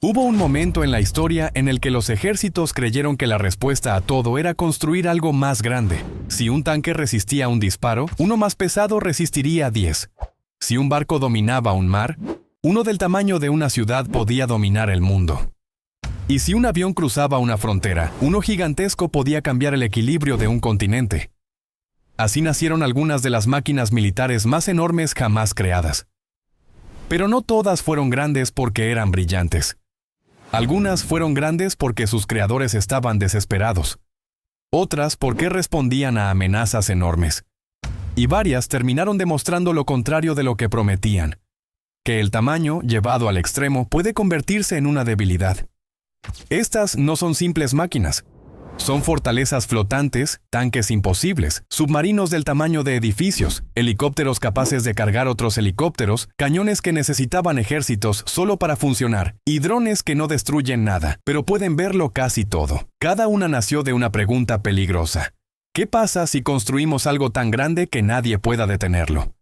Hubo un momento en la historia en el que los ejércitos creyeron que la respuesta a todo era construir algo más grande. Si un tanque resistía un disparo, uno más pesado resistiría 10. Si un barco dominaba un mar, uno del tamaño de una ciudad podía dominar el mundo. Y si un avión cruzaba una frontera, uno gigantesco podía cambiar el equilibrio de un continente. Así nacieron algunas de las máquinas militares más enormes jamás creadas. Pero no todas fueron grandes porque eran brillantes. Algunas fueron grandes porque sus creadores estaban desesperados. Otras porque respondían a amenazas enormes. Y varias terminaron demostrando lo contrario de lo que prometían. Que el tamaño, llevado al extremo, puede convertirse en una debilidad. Estas no son simples máquinas. Son fortalezas flotantes, tanques imposibles, submarinos del tamaño de edificios, helicópteros capaces de cargar otros helicópteros, cañones que necesitaban ejércitos solo para funcionar, y drones que no destruyen nada, pero pueden verlo casi todo. Cada una nació de una pregunta peligrosa. ¿Qué pasa si construimos algo tan grande que nadie pueda detenerlo?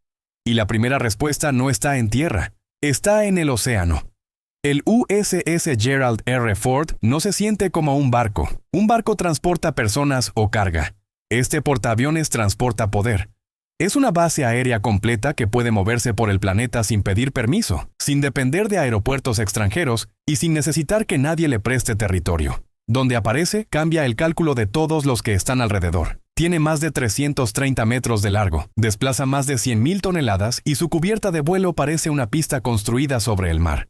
Y la primera respuesta no está en tierra, está en el océano. El USS Gerald R. Ford no se siente como un barco. Un barco transporta personas o carga. Este portaaviones transporta poder. Es una base aérea completa que puede moverse por el planeta sin pedir permiso, sin depender de aeropuertos extranjeros y sin necesitar que nadie le preste territorio. Donde aparece, cambia el cálculo de todos los que están alrededor. Tiene más de 330 metros de largo, desplaza más de 100.000 toneladas y su cubierta de vuelo parece una pista construida sobre el mar.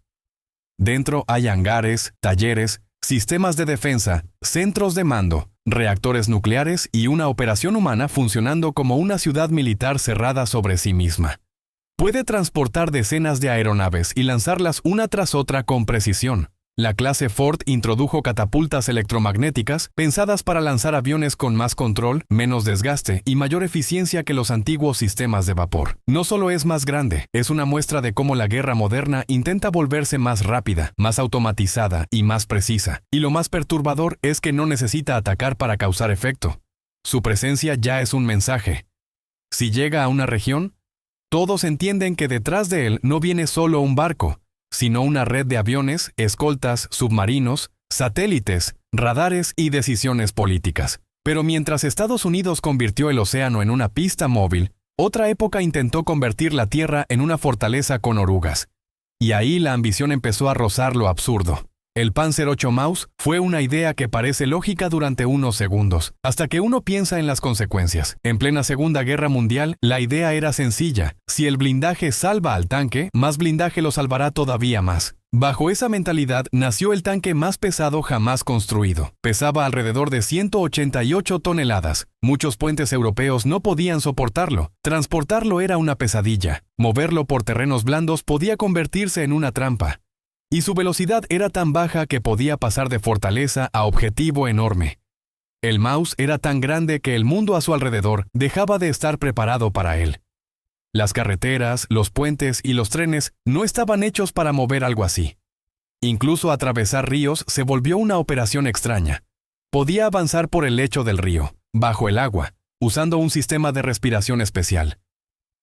Dentro hay hangares, talleres, sistemas de defensa, centros de mando, reactores nucleares y una operación humana funcionando como una ciudad militar cerrada sobre sí misma. Puede transportar decenas de aeronaves y lanzarlas una tras otra con precisión. La clase Ford introdujo catapultas electromagnéticas pensadas para lanzar aviones con más control, menos desgaste y mayor eficiencia que los antiguos sistemas de vapor. No solo es más grande, es una muestra de cómo la guerra moderna intenta volverse más rápida, más automatizada y más precisa. Y lo más perturbador es que no necesita atacar para causar efecto. Su presencia ya es un mensaje. Si llega a una región, todos entienden que detrás de él no viene solo un barco, sino una red de aviones, escoltas, submarinos, satélites, radares y decisiones políticas. Pero mientras Estados Unidos convirtió el océano en una pista móvil, otra época intentó convertir la Tierra en una fortaleza con orugas. Y ahí la ambición empezó a rozar lo absurdo. El Panzer VIII Maus fue una idea que parece lógica durante unos segundos, hasta que uno piensa en las consecuencias. En plena Segunda Guerra Mundial, la idea era sencilla. Si el blindaje salva al tanque, más blindaje lo salvará todavía más. Bajo esa mentalidad nació el tanque más pesado jamás construido. Pesaba alrededor de 188 toneladas. Muchos puentes europeos no podían soportarlo. Transportarlo era una pesadilla. Moverlo por terrenos blandos podía convertirse en una trampa. Y su velocidad era tan baja que podía pasar de fortaleza a objetivo enorme. El Maus era tan grande que el mundo a su alrededor dejaba de estar preparado para él. Las carreteras, los puentes y los trenes no estaban hechos para mover algo así. Incluso atravesar ríos se volvió una operación extraña. Podía avanzar por el lecho del río, bajo el agua, usando un sistema de respiración especial.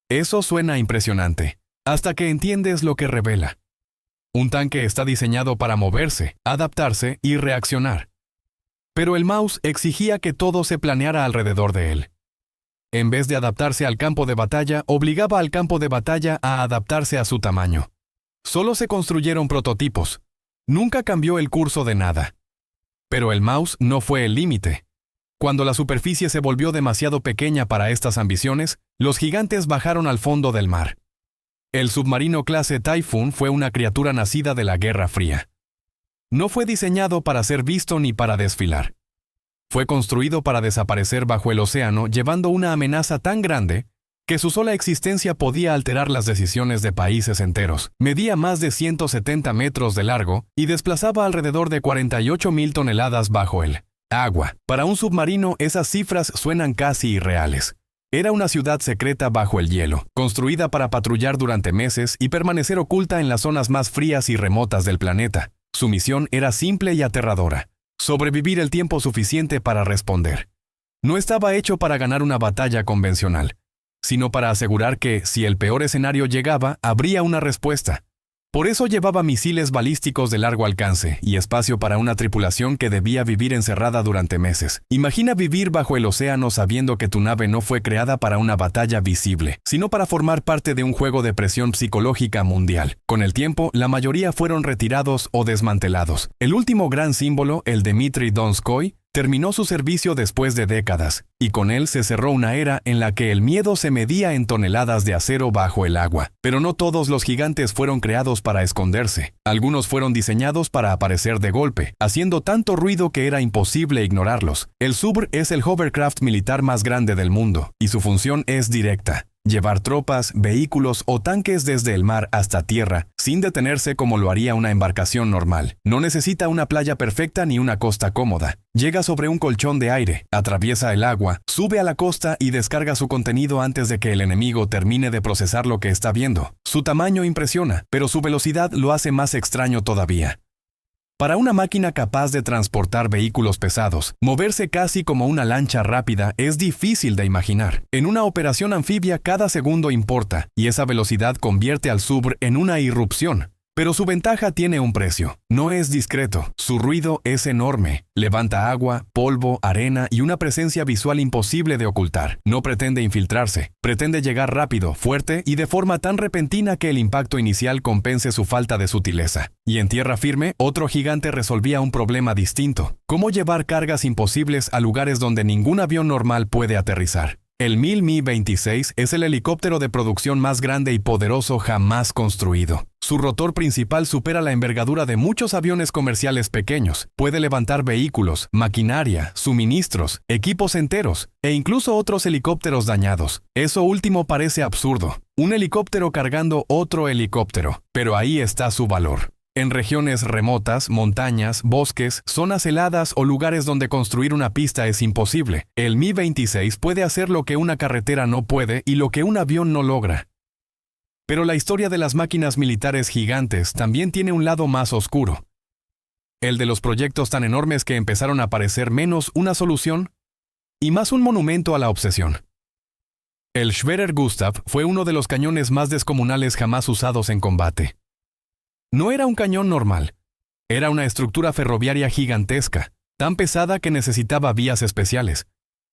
Eso suena impresionante, hasta que entiendes lo que revela. Un tanque está diseñado para moverse, adaptarse y reaccionar. Pero el Maus exigía que todo se planeara alrededor de él. En vez de adaptarse al campo de batalla, obligaba al campo de batalla a adaptarse a su tamaño. Solo se construyeron prototipos. Nunca cambió el curso de nada. Pero el Maus no fue el límite. Cuando la superficie se volvió demasiado pequeña para estas ambiciones, los gigantes bajaron al fondo del mar. El submarino clase Typhoon fue una criatura nacida de la Guerra Fría. No fue diseñado para ser visto ni para desfilar. Fue construido para desaparecer bajo el océano llevando una amenaza tan grande que su sola existencia podía alterar las decisiones de países enteros. Medía más de 170 metros de largo y desplazaba alrededor de 48.000 toneladas bajo el agua. Para un submarino esas cifras suenan casi irreales. Era una ciudad secreta bajo el hielo, construida para patrullar durante meses y permanecer oculta en las zonas más frías y remotas del planeta. Su misión era simple y aterradora: sobrevivir el tiempo suficiente para responder. No estaba hecho para ganar una batalla convencional, sino para asegurar que, si el peor escenario llegaba, habría una respuesta. Por eso llevaba misiles balísticos de largo alcance y espacio para una tripulación que debía vivir encerrada durante meses. Imagina vivir bajo el océano sabiendo que tu nave no fue creada para una batalla visible, sino para formar parte de un juego de presión psicológica mundial. Con el tiempo, la mayoría fueron retirados o desmantelados. El último gran símbolo, el Dmitry Donskoy, terminó su servicio después de décadas, y con él se cerró una era en la que el miedo se medía en toneladas de acero bajo el agua. Pero no todos los gigantes fueron creados para esconderse. Algunos fueron diseñados para aparecer de golpe, haciendo tanto ruido que era imposible ignorarlos. El SUBR es el hovercraft militar más grande del mundo, y su función es directa: llevar tropas, vehículos o tanques desde el mar hasta tierra, sin detenerse como lo haría una embarcación normal. No necesita una playa perfecta ni una costa cómoda. Llega sobre un colchón de aire, atraviesa el agua, sube a la costa y descarga su contenido antes de que el enemigo termine de procesar lo que está viendo. Su tamaño impresiona, pero su velocidad lo hace más extraño todavía. Para una máquina capaz de transportar vehículos pesados, moverse casi como una lancha rápida es difícil de imaginar. En una operación anfibia cada segundo importa, y esa velocidad convierte al SUBR en una irrupción. Pero su ventaja tiene un precio. No es discreto. Su ruido es enorme. Levanta agua, polvo, arena y una presencia visual imposible de ocultar. No pretende infiltrarse. Pretende llegar rápido, fuerte y de forma tan repentina que el impacto inicial compense su falta de sutileza. Y en tierra firme, otro gigante resolvía un problema distinto: cómo llevar cargas imposibles a lugares donde ningún avión normal puede aterrizar. El Mi-26 es el helicóptero de producción más grande y poderoso jamás construido. Su rotor principal supera la envergadura de muchos aviones comerciales pequeños. Puede levantar vehículos, maquinaria, suministros, equipos enteros e incluso otros helicópteros dañados. Eso último parece absurdo. Un helicóptero cargando otro helicóptero. Pero ahí está su valor. En regiones remotas, montañas, bosques, zonas heladas o lugares donde construir una pista es imposible, el Mi-26 puede hacer lo que una carretera no puede y lo que un avión no logra. Pero la historia de las máquinas militares gigantes también tiene un lado más oscuro. El de los proyectos tan enormes que empezaron a parecer menos una solución y más un monumento a la obsesión. El Schwerer Gustav fue uno de los cañones más descomunales jamás usados en combate. No era un cañón normal. Era una estructura ferroviaria gigantesca, tan pesada que necesitaba vías especiales,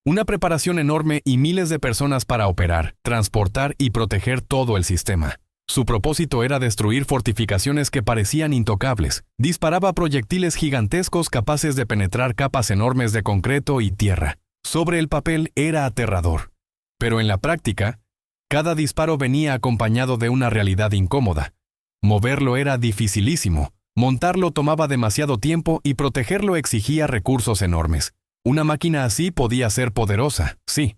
una preparación enorme y miles de personas para operar, transportar y proteger todo el sistema. Su propósito era destruir fortificaciones que parecían intocables. Disparaba proyectiles gigantescos capaces de penetrar capas enormes de concreto y tierra. Sobre el papel era aterrador. Pero en la práctica, cada disparo venía acompañado de una realidad incómoda. Moverlo era dificilísimo, montarlo tomaba demasiado tiempo y protegerlo exigía recursos enormes. Una máquina así podía ser poderosa, sí.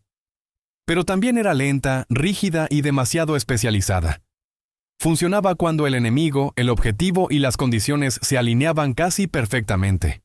Pero también era lenta, rígida y demasiado especializada. Funcionaba cuando el enemigo, el objetivo y las condiciones se alineaban casi perfectamente.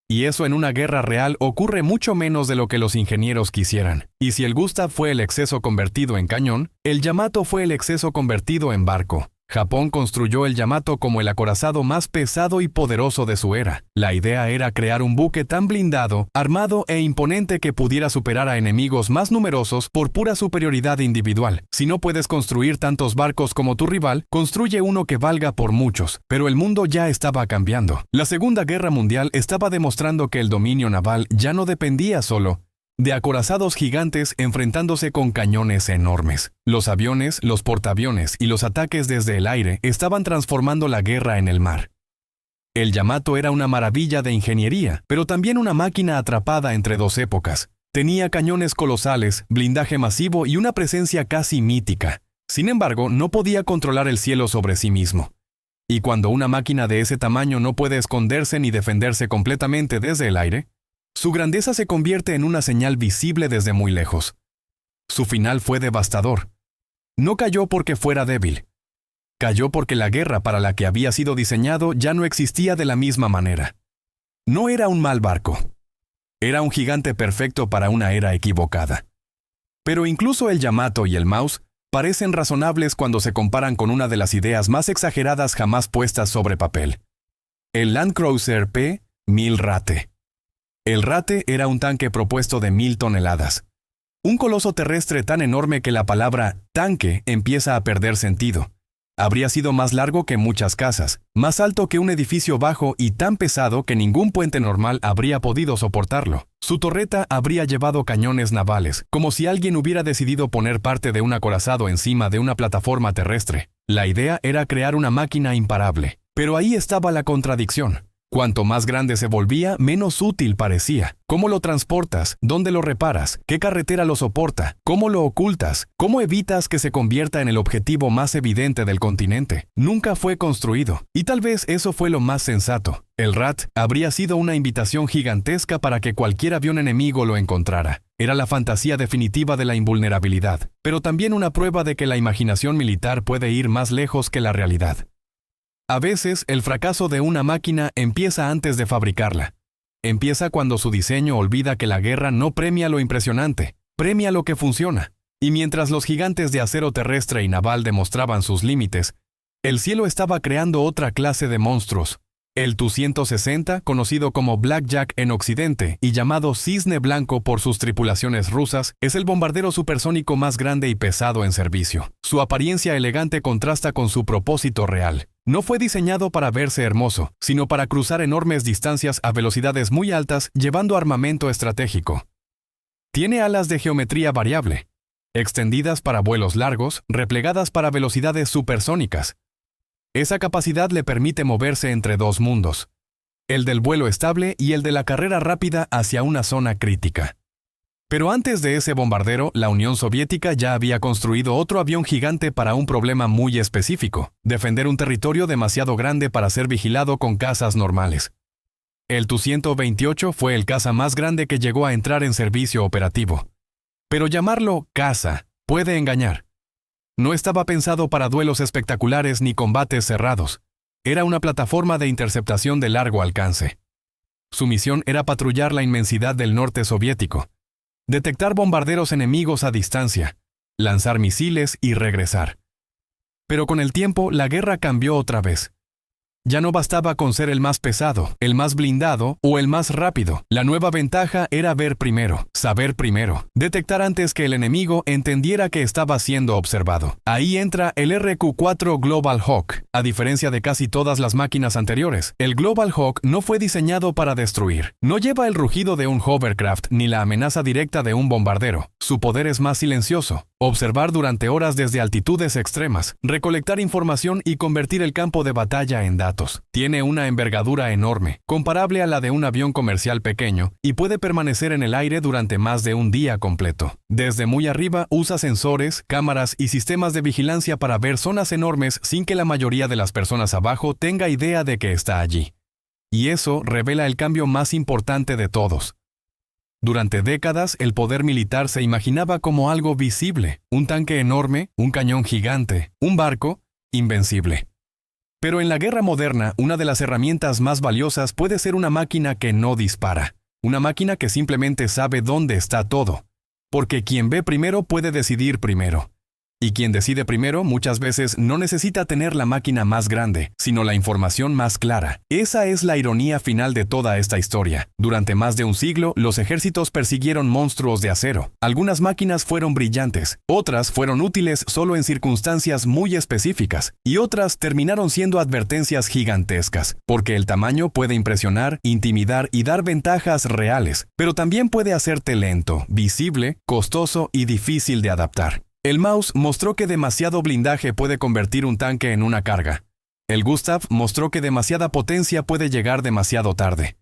Y eso en una guerra real ocurre mucho menos de lo que los ingenieros quisieran. Y si el Gustav fue el exceso convertido en cañón, el Yamato fue el exceso convertido en barco. Japón construyó el Yamato como el acorazado más pesado y poderoso de su era. La idea era crear un buque tan blindado, armado e imponente que pudiera superar a enemigos más numerosos por pura superioridad individual. Si no puedes construir tantos barcos como tu rival, construye uno que valga por muchos. Pero el mundo ya estaba cambiando. La Segunda Guerra Mundial estaba demostrando que el dominio naval ya no dependía solo de acorazados gigantes enfrentándose con cañones enormes. Los aviones, los portaaviones y los ataques desde el aire estaban transformando la guerra en el mar. El Yamato era una maravilla de ingeniería, pero también una máquina atrapada entre dos épocas. Tenía cañones colosales, blindaje masivo y una presencia casi mítica. Sin embargo, no podía controlar el cielo sobre sí mismo. Y cuando una máquina de ese tamaño no puede esconderse ni defenderse completamente desde el aire, su grandeza se convierte en una señal visible desde muy lejos. Su final fue devastador. No cayó porque fuera débil. Cayó porque la guerra para la que había sido diseñado ya no existía de la misma manera. No era un mal barco. Era un gigante perfecto para una era equivocada. Pero incluso el Yamato y el Maus parecen razonables cuando se comparan con una de las ideas más exageradas jamás puestas sobre papel. El Landkreuzer P-1000 Rate. El Rate era un tanque propuesto de 1000 toneladas. Un coloso terrestre tan enorme que la palabra tanque empieza a perder sentido. Habría sido más largo que muchas casas, más alto que un edificio bajo y tan pesado que ningún puente normal habría podido soportarlo. Su torreta habría llevado cañones navales, como si alguien hubiera decidido poner parte de un acorazado encima de una plataforma terrestre. La idea era crear una máquina imparable. Pero ahí estaba la contradicción. Cuanto más grande se volvía, menos útil parecía. ¿Cómo lo transportas? ¿Dónde lo reparas? ¿Qué carretera lo soporta? ¿Cómo lo ocultas? ¿Cómo evitas que se convierta en el objetivo más evidente del continente? Nunca fue construido. Y tal vez eso fue lo más sensato. El RAT habría sido una invitación gigantesca para que cualquier avión enemigo lo encontrara. Era la fantasía definitiva de la invulnerabilidad, pero también una prueba de que la imaginación militar puede ir más lejos que la realidad. A veces, el fracaso de una máquina empieza antes de fabricarla. Empieza cuando su diseño olvida que la guerra no premia lo impresionante, premia lo que funciona. Y mientras los gigantes de acero terrestre y naval demostraban sus límites, el cielo estaba creando otra clase de monstruos. El Tu-160, conocido como Blackjack en Occidente y llamado Cisne Blanco por sus tripulaciones rusas, es el bombardero supersónico más grande y pesado en servicio. Su apariencia elegante contrasta con su propósito real. No fue diseñado para verse hermoso, sino para cruzar enormes distancias a velocidades muy altas llevando armamento estratégico. Tiene alas de geometría variable, extendidas para vuelos largos, replegadas para velocidades supersónicas. Esa capacidad le permite moverse entre dos mundos, el del vuelo estable y el de la carrera rápida hacia una zona crítica. Pero antes de ese bombardero, la Unión Soviética ya había construido otro avión gigante para un problema muy específico: defender un territorio demasiado grande para ser vigilado con cazas normales. El Tu-128 fue el caza más grande que llegó a entrar en servicio operativo. Pero llamarlo caza puede engañar. No estaba pensado para duelos espectaculares ni combates cerrados. Era una plataforma de interceptación de largo alcance. Su misión era patrullar la inmensidad del norte soviético, detectar bombarderos enemigos a distancia, lanzar misiles y regresar. Pero con el tiempo, la guerra cambió otra vez. Ya no bastaba con ser el más pesado, el más blindado o el más rápido. La nueva ventaja era ver primero, saber primero, detectar antes que el enemigo entendiera que estaba siendo observado. Ahí entra el RQ-4 Global Hawk. A diferencia de casi todas las máquinas anteriores, el Global Hawk no fue diseñado para destruir. No lleva el rugido de un hovercraft ni la amenaza directa de un bombardero. Su poder es más silencioso. Observar durante horas desde altitudes extremas, recolectar información y convertir el campo de batalla en datos. Tiene una envergadura enorme, comparable a la de un avión comercial pequeño, y puede permanecer en el aire durante más de un día completo. Desde muy arriba usa sensores, cámaras y sistemas de vigilancia para ver zonas enormes sin que la mayoría de las personas abajo tenga idea de que está allí. Y eso revela el cambio más importante de todos. Durante décadas, el poder militar se imaginaba como algo visible: un tanque enorme, un cañón gigante, un barco invencible. Pero en la guerra moderna, una de las herramientas más valiosas puede ser una máquina que no dispara, una máquina que simplemente sabe dónde está todo, porque quien ve primero puede decidir primero. Y quien decide primero muchas veces no necesita tener la máquina más grande, sino la información más clara. Esa es la ironía final de toda esta historia. Durante más de un siglo, los ejércitos persiguieron monstruos de acero. Algunas máquinas fueron brillantes, otras fueron útiles solo en circunstancias muy específicas, y otras terminaron siendo advertencias gigantescas, porque el tamaño puede impresionar, intimidar y dar ventajas reales, pero también puede hacerte lento, visible, costoso y difícil de adaptar. El Maus mostró que demasiado blindaje puede convertir un tanque en una carga. El Gustav mostró que demasiada potencia puede llegar demasiado tarde.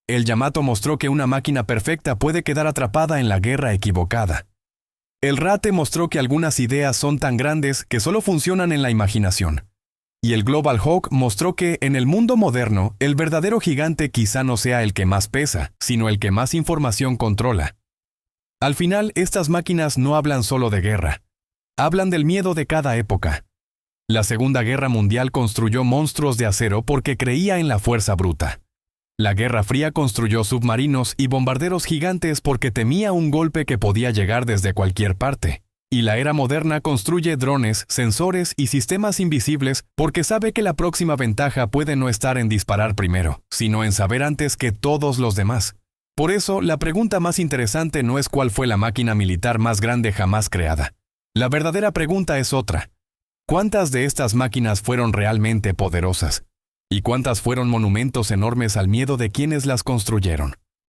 El Yamato mostró que una máquina perfecta puede quedar atrapada en la guerra equivocada. El Rate mostró que algunas ideas son tan grandes que solo funcionan en la imaginación. Y el Global Hawk mostró que, en el mundo moderno, el verdadero gigante quizá no sea el que más pesa, sino el que más información controla. Al final, estas máquinas no hablan solo de guerra. Hablan del miedo de cada época. La Segunda Guerra Mundial construyó monstruos de acero porque creía en la fuerza bruta. La Guerra Fría construyó submarinos y bombarderos gigantes porque temía un golpe que podía llegar desde cualquier parte. Y la era moderna construye drones, sensores y sistemas invisibles porque sabe que la próxima ventaja puede no estar en disparar primero, sino en saber antes que todos los demás. Por eso, la pregunta más interesante no es cuál fue la máquina militar más grande jamás creada. La verdadera pregunta es otra. ¿Cuántas de estas máquinas fueron realmente poderosas? ¿Y cuántas fueron monumentos enormes al miedo de quienes las construyeron?